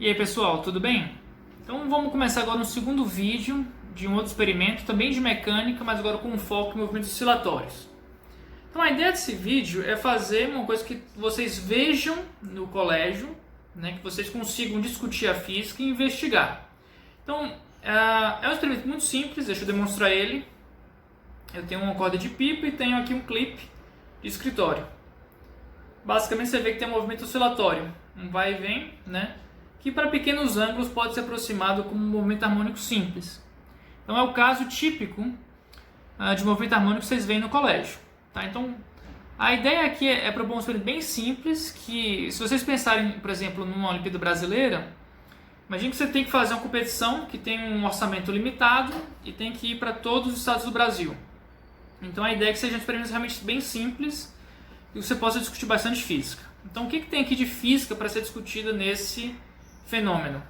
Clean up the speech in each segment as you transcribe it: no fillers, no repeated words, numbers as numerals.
E aí pessoal, tudo bem? Então vamos começar agora um segundo vídeo de um outro experimento, também de mecânica, mas agora com um foco em movimentos oscilatórios. Então a ideia desse vídeo é fazer uma coisa que vocês vejam no colégio, né, que vocês consigam discutir a física e investigar. Então é um experimento muito simples, deixa eu demonstrar ele. Eu tenho uma corda de pipa e tenho aqui um clipe de escritório. Basicamente você vê que tem um movimento oscilatório, um vai e vem, né? Que para pequenos ângulos pode ser aproximado como um movimento harmônico simples. Então é o caso típico de movimento harmônico que vocês veem no colégio. Tá? Então a ideia aqui é propor um experimento bem simples, que se vocês pensarem, por exemplo, numa Olimpíada Brasileira, imagine que você tem que fazer uma competição que tem um orçamento limitado e tem que ir para todos os estados do Brasil. Então a ideia é que seja um experimento realmente bem simples e você possa discutir bastante física. Então o que tem aqui de física para ser discutida nesse fenômeno?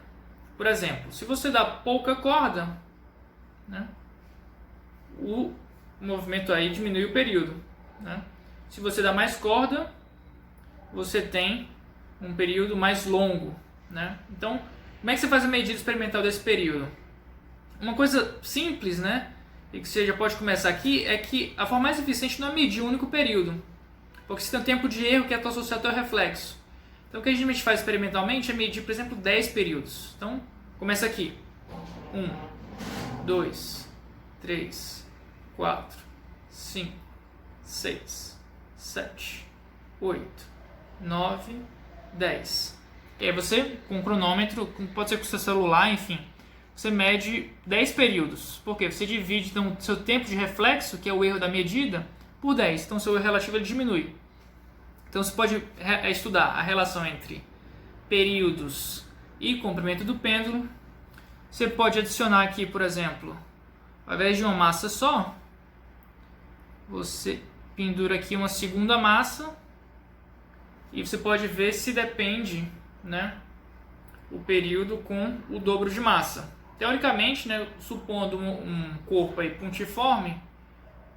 Por exemplo, se você dá pouca corda, né, o movimento aí diminui o período, né? Se você dá mais corda, você tem um período mais longo, né? Então, como é que você faz a medida experimental desse período? Uma coisa simples, né, e que você já pode começar aqui, é que a forma mais eficiente não é medir um único período, porque você tem um tempo de erro que é associado ao reflexo. Então o que a gente faz experimentalmente é medir, por exemplo, 10 períodos. Então, começa aqui. 1, 2, 3, 4, 5, 6, 7, 8, 9, 10. E aí você, com o cronômetro, pode ser com o seu celular, enfim, você mede 10 períodos. Por quê? Você divide então, o seu tempo de reflexo, que é o erro da medida, por 10. Então, o seu erro relativo ele diminui. Então você pode estudar a relação entre períodos e comprimento do pêndulo. Você pode adicionar aqui, por exemplo, ao invés de uma massa só, você pendura aqui uma segunda massa e você pode ver se depende, né, o período com o dobro de massa. Teoricamente, né, supondo um corpo aí pontiforme,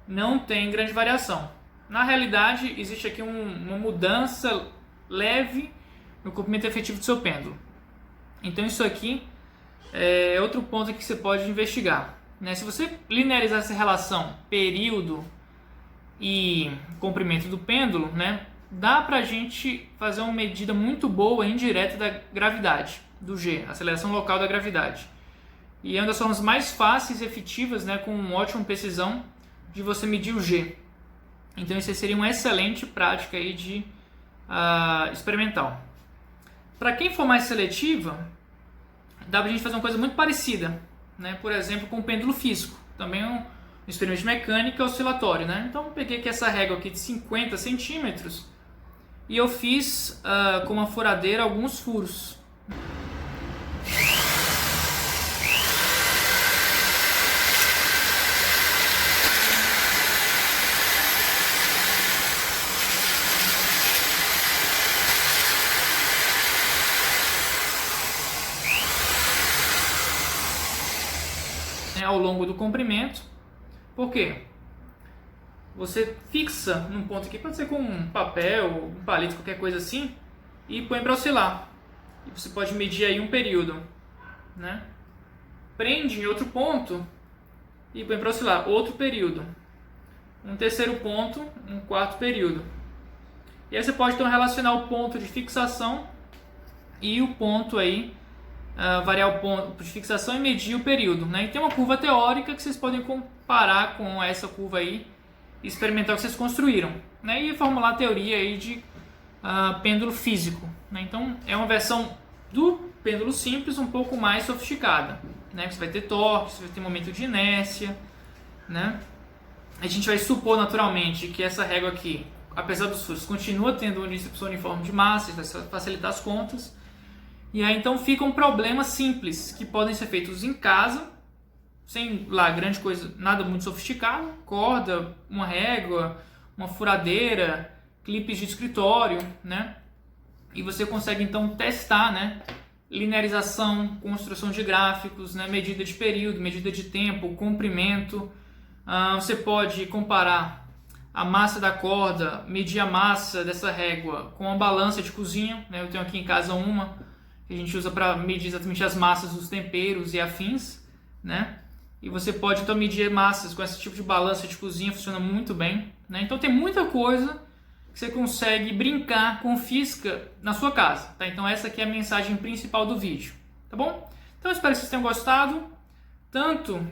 não tem grande variação. Na realidade, existe aqui uma mudança leve no comprimento efetivo do seu pêndulo. Então isso aqui é outro ponto que você pode investigar, né? Se você linearizar essa relação período e comprimento do pêndulo, né, dá pra gente fazer uma medida muito boa indireta da gravidade, do G, aceleração local da gravidade. E é uma das formas mais fáceis e efetivas, né, com uma ótima precisão, de você medir o G. Então isso seria uma excelente prática aí de experimental. Para quem for mais seletiva, dá para a gente fazer uma coisa muito parecida, né? Por exemplo, com o pêndulo físico, também um experimento de mecânica oscilatório, né? Então eu peguei aqui essa régua aqui de 50 centímetros e eu fiz com uma furadeira alguns furos. Ao longo do comprimento. Por quê? Você fixa num ponto aqui, pode ser com um papel, um palito, qualquer coisa assim, e põe para oscilar. E você pode medir aí um período, né? Prende em outro ponto e põe para oscilar outro período. Um terceiro ponto, um quarto período. E aí você pode então relacionar o ponto de fixação e o ponto aí variar o ponto de fixação e medir o período, né? E tem uma curva teórica que vocês podem comparar com essa curva aí experimental que vocês construíram, né? E formular a teoria aí de pêndulo físico, né? Então é uma versão do pêndulo simples um pouco mais sofisticada, né? Você vai ter torque, você vai ter momento de inércia, né? A gente vai supor naturalmente que essa régua aqui, apesar dos furos, continua tendo uma distribuição uniforme de massa, isso vai facilitar as contas. E aí então ficam problemas simples que podem ser feitos em casa, sem lá grande coisa, nada muito sofisticado, corda, uma régua, uma furadeira, clipes de escritório, né? E você consegue então testar, né, linearização, construção de gráficos, né, medida de período, medida de tempo, comprimento. Você pode comparar a massa da corda, medir a massa dessa régua com uma balança de cozinha, né? Eu tenho aqui em casa uma que a gente usa para medir exatamente as massas dos temperos e afins, né? E você pode então medir massas com esse tipo de balança de cozinha, funciona muito bem, né? Então tem muita coisa que você consegue brincar com física na sua casa, tá? Então essa aqui é a mensagem principal do vídeo, tá bom? Então eu espero que vocês tenham gostado, tanto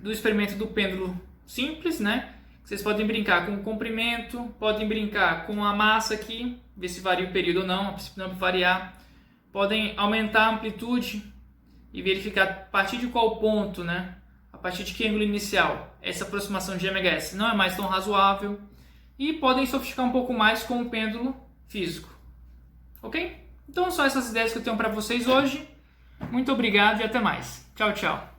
do experimento do pêndulo simples, né? Vocês podem brincar com o comprimento, podem brincar com a massa aqui, ver se varia o período ou não, a princípio não vai variar. Podem aumentar a amplitude e verificar a partir de qual ponto, né? A partir de que ângulo inicial essa aproximação de MHS não é mais tão razoável. E podem sofisticar um pouco mais com o pêndulo físico. Ok? Então são essas ideias que eu tenho para vocês hoje. Muito obrigado e até mais. Tchau, tchau.